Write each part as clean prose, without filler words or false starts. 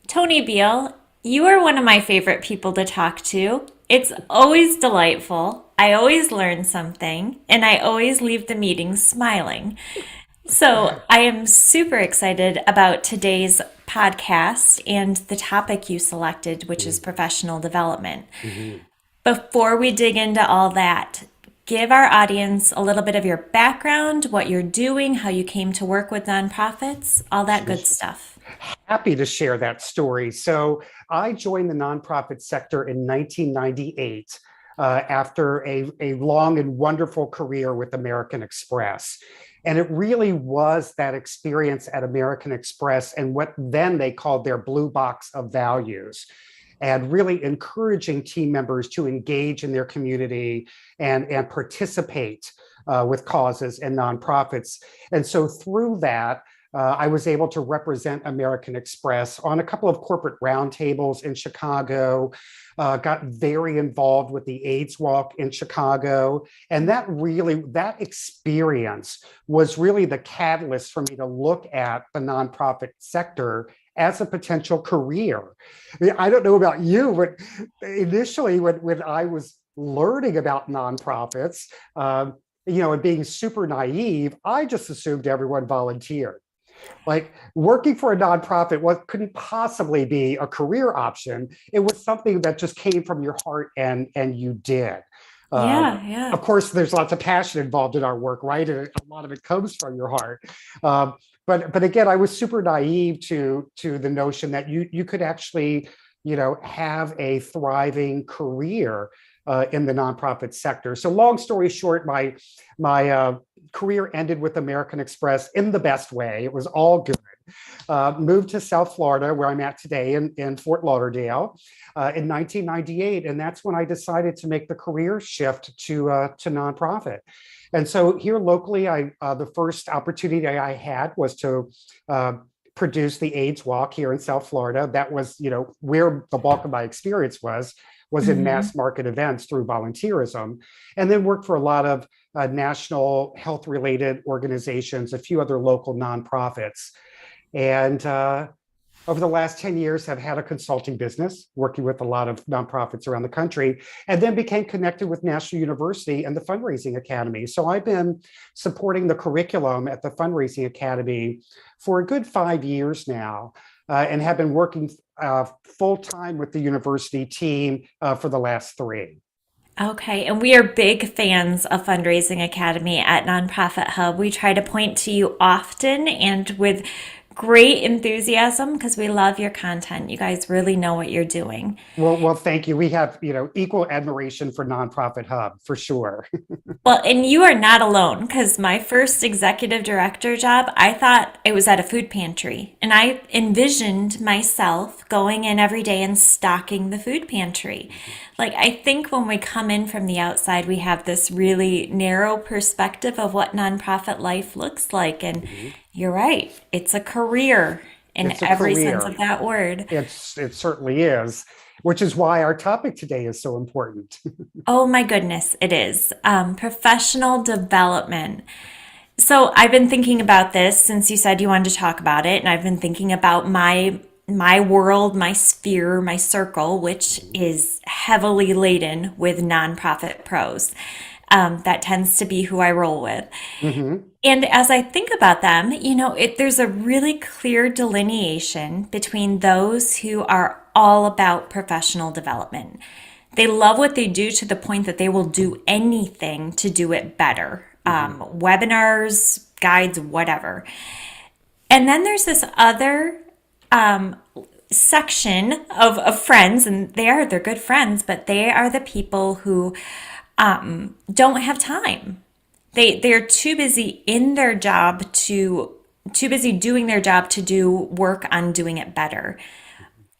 Tony Beal, you are one of my favorite people to talk to. It's always delightful. I always learn something, and I always leave the meeting smiling. So, I am super excited about today's podcast and the topic you selected, which is professional development. Mhm. Before we dig into all that, give our audience a little bit of your background, what you're doing, how you came to work with nonprofits, all that Sure. good stuff. Happy to share that story. So I joined the nonprofit sector in 1998 after a long and wonderful career with American Express. And it really was that experience at American Express and what then they called their blue box of values, and really encouraging team members to engage in their community and participate with causes and nonprofits. And so through that, I was able to represent American Express on a couple of corporate roundtables in Chicago, got very involved with the AIDS Walk in Chicago. And that experience was really the catalyst for me to look at the nonprofit sector as a potential career. I don't know about you, but initially when I was learning about nonprofits, and being super naive, I just assumed everyone volunteered. Like working for a nonprofit, what couldn't possibly be a career option. It was something that just came from your heart and you did. Um, Yeah, yeah. of course, there's lots of passion involved in our work, right? And a lot of it comes from your heart. Um, but again, I was super naive to the notion that you could actually, have a thriving career in the nonprofit sector. So, long story short, my career ended with American Express in the best way. It was all good. Moved to South Florida, where I'm at today in Fort Lauderdale, in 1998, and that's when I decided to make the career shift to nonprofit. And so here locally, the first opportunity I had was to produce the AIDS Walk here in South Florida. That was, where the bulk of my experience was in Mhm. mass market events through volunteerism, and then worked for a lot of national health related organizations, a few other local nonprofits. And over the last 10 years, have had a consulting business working with a lot of nonprofits around the country, and then became connected with National University and the Fundraising Academy. So I've been supporting the curriculum at the Fundraising Academy for a good 5 years now, and have been working full time with the university team for the last three. Okay, and we are big fans of Fundraising Academy at Nonprofit Hub. We try to point to you often and with great enthusiasm because we love your content. You guys really know what you're doing. Well, thank you. We have, equal admiration for Nonprofit Hub for sure. Well, and you are not alone because my first executive director job, I thought it was at a food pantry. And I envisioned myself going in every day and stocking the food pantry. Like, I think when we come in from the outside, we have this really narrow perspective of what nonprofit life looks like. And Mhm. you're right, it's a career in It's a every sense career. of that word. It certainly is, which is why our topic today is so important. Oh my goodness, it is. Professional development. So I've been thinking about this since you said you wanted to talk about it, and I've been thinking about my world, my sphere, my circle, which is heavily laden with nonprofit pros. That tends to be who I roll with. Hmm. And as I think about them, there's a really clear delineation between those who are all about professional development. They love what they do to the point that they will do anything to do it better. Hmm. Webinars, guides, whatever. And then there's this other section of friends, and they're good friends, but they are the people who don't have time. They're too busy in their job to too busy doing their job to do work on doing it better.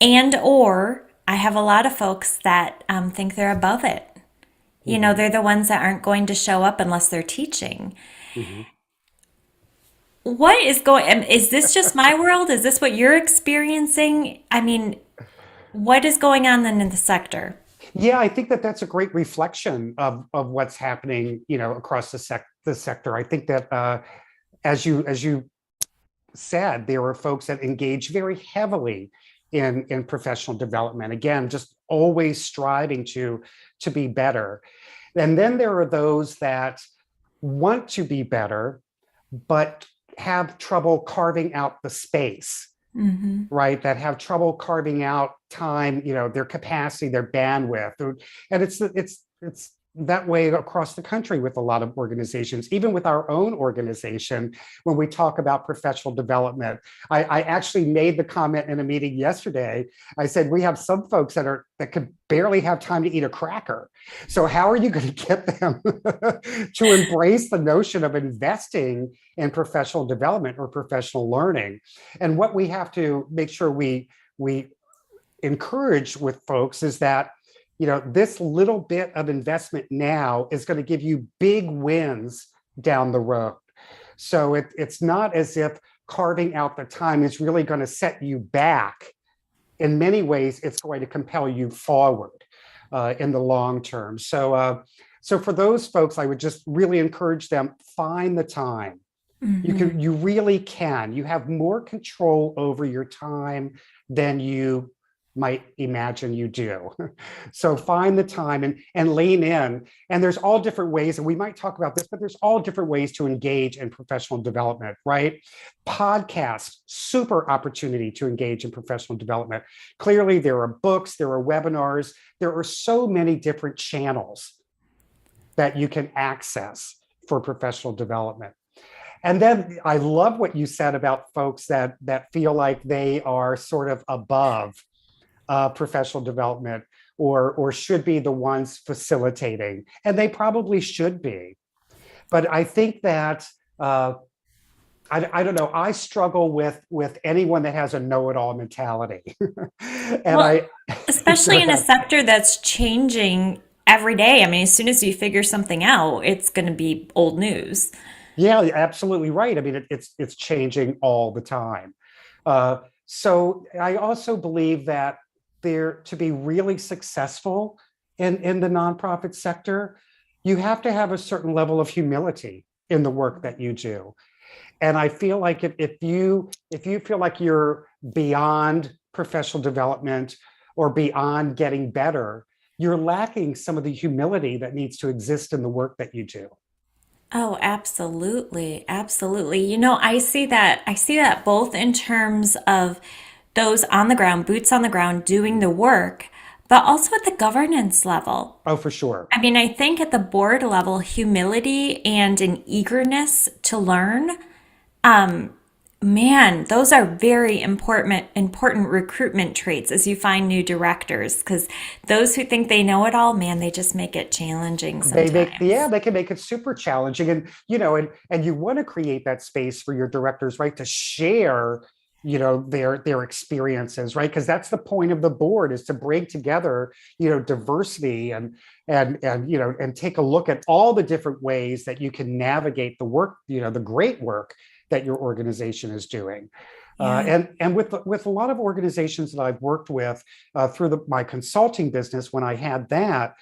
And or I have a lot of folks that think they're above it. Hmm. They're the ones that aren't going to show up unless they're teaching. Hmm. What is going, is this just my world? Is this what you're experiencing? I mean, what is going on then in the sector? Yeah, I think that that's a great reflection of what's happening, across the sector. I think that as you said, there are folks that engage very heavily in professional development. Again, just always striving to be better. And then there are those that want to be better, but have trouble carving out the space, Hmm. right? That have trouble carving out time, their capacity, their bandwidth. And it's that way across the country with a lot of organizations, even with our own organization. When we talk about professional development, I actually made the comment in a meeting yesterday. I said we have some folks that could barely have time to eat a cracker. So how are you going to get them to embrace the notion of investing in professional development or professional learning? And what we have to make sure we encourage with folks is that this little bit of investment now is going to give you big wins down the road. So it's not as if carving out the time is really going to set you back. In many ways, it's going to compel you forward in the long term. So for those folks, I would just really encourage them, find the time. Hmm. You really can. You have more control over your time than you might imagine you do. So find the time and lean in. And there's all different ways, and we might talk about this, but there's all different ways to engage in professional development, right? Podcasts, super opportunity to engage in professional development. Clearly, there are books, there are webinars, there are so many different channels that you can access for professional development. And then I love what you said about folks that feel like they are sort of above professional development or should be the ones facilitating, and they probably should be. But I think that I don't know. I struggle with anyone that has a know-it-all mentality, and Well, I go especially in a ahead. sector that's changing every day. I mean, as soon as you figure something out, it's going to be old news. Yeah, absolutely right. I mean, it's changing all the time. So I also believe that there to be really successful in the nonprofit sector, you have to have a certain level of humility in the work that you do. And I feel like if you feel like you're beyond professional development or beyond getting better, you're lacking some of the humility that needs to exist in the work that you do. Oh, absolutely. Absolutely. You know, I see that both in terms of those on the ground, boots on the ground doing the work, but also at the governance level. Oh, for sure. I mean, I think at the board level, humility and an eagerness to learn, man, those are very important recruitment traits as you find new directors because those who think they know it all, man, they just make it challenging sometimes. They can make it super challenging. And and you want to create that space for your directors, right, to share their experiences, right, because that's the point of the board, is to bring together diversity and take a look at all the different ways that you can navigate the work, the great work that your organization is doing. Yeah. And with a lot of organizations that I've worked with through my consulting business, when I had that,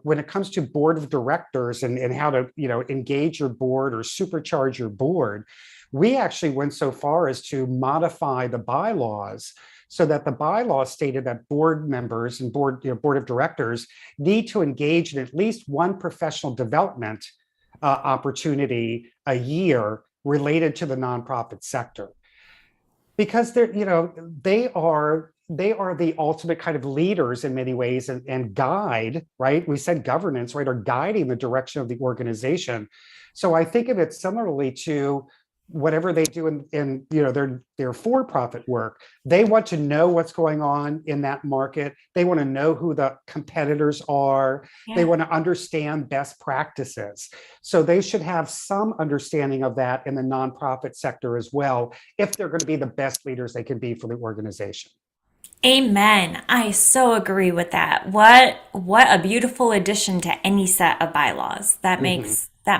when it comes to board of directors and how to engage your board or supercharge your board, we actually went so far as to modify the bylaws so that the bylaws stated that board members and board of directors need to engage in at least one professional development opportunity a year related to the nonprofit sector, because they are the ultimate kind of leaders in many ways, and guide, right, we said governance, right, are guiding the direction of the organization. So I think of it similarly to whatever they do in their for-profit work. They want to know what's going on in that market. They want to know who the competitors are. They Yeah. want to understand best practices. So they should have some understanding of that in the nonprofit sector as well, if they're going to be the best leaders they can be for the organization. Amen. I so agree with that. What a beautiful addition to any set of bylaws. That Mhm.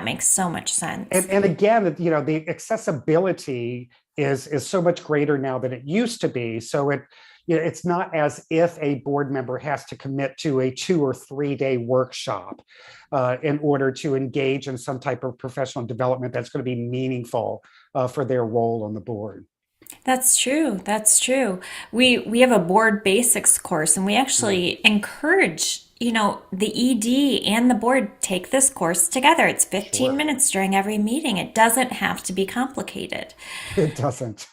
makes so much sense. And again, the accessibility is so much greater now than it used to be. So it's not as if a board member has to commit to a 2 or 3 day workshop in order to engage in some type of professional development that's going to be meaningful for their role on the board. That's true. That's true. We have a board basics course and we Mm, actually encourage, the ED and the board take this course together. It's 15 sure. minutes during every meeting. It doesn't have to be complicated. It doesn't.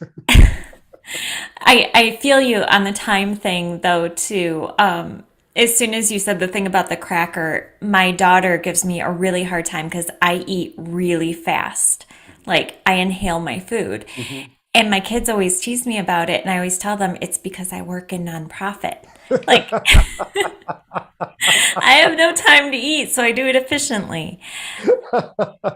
I feel you on the time thing though too. As soon as you said the thing about the cracker, my daughter gives me a really hard time because I eat really fast. Like I inhale my food. Mhm. And my kids always tease me about it, and I always tell them it's because I work in nonprofit. Like I have no time to eat, so I do it efficiently.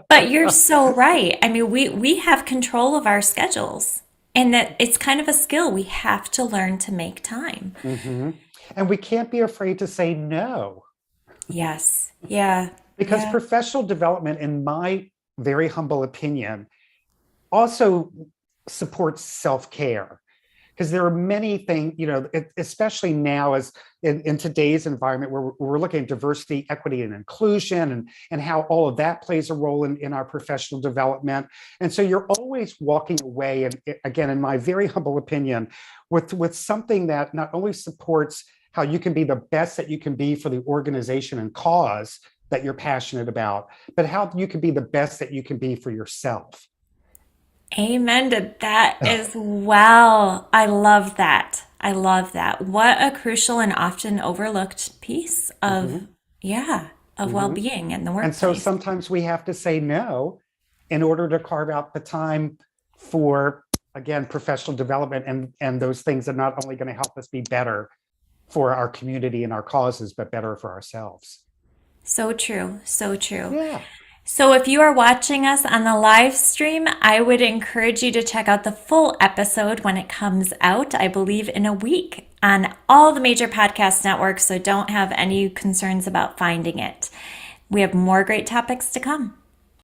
But you're so right. I mean, we have control of our schedules, and that it's kind of a skill we have to learn to make time. hmm And we can't be afraid to say no, Yes. Yeah. because Yeah. professional development, in my very humble opinion, also supports self-care. Because there are many things, especially now as in today's environment where we're looking at diversity, equity, and inclusion, and how all of that plays a role in our professional development. And so you're always walking away, and again, in my very humble opinion, with something that not only supports how you can be the best that you can be for the organization and cause that you're passionate about, but how you can be the best that you can be for yourself. Amen to that as well. I love that. I love that. What a crucial and often overlooked piece of, Mhm, yeah, of mhm. well-being in the And so workplace. sometimes we have to say no in order to carve out the time for, again, professional development and those things that are not only going to help us be better for our community and our causes, but better for ourselves. So true. So true. Yeah. So if you are watching us on the live stream, I would encourage you to check out the full episode when it comes out, I believe in a week, on all the major podcast networks. So don't have any concerns about finding it. We have more great topics to come.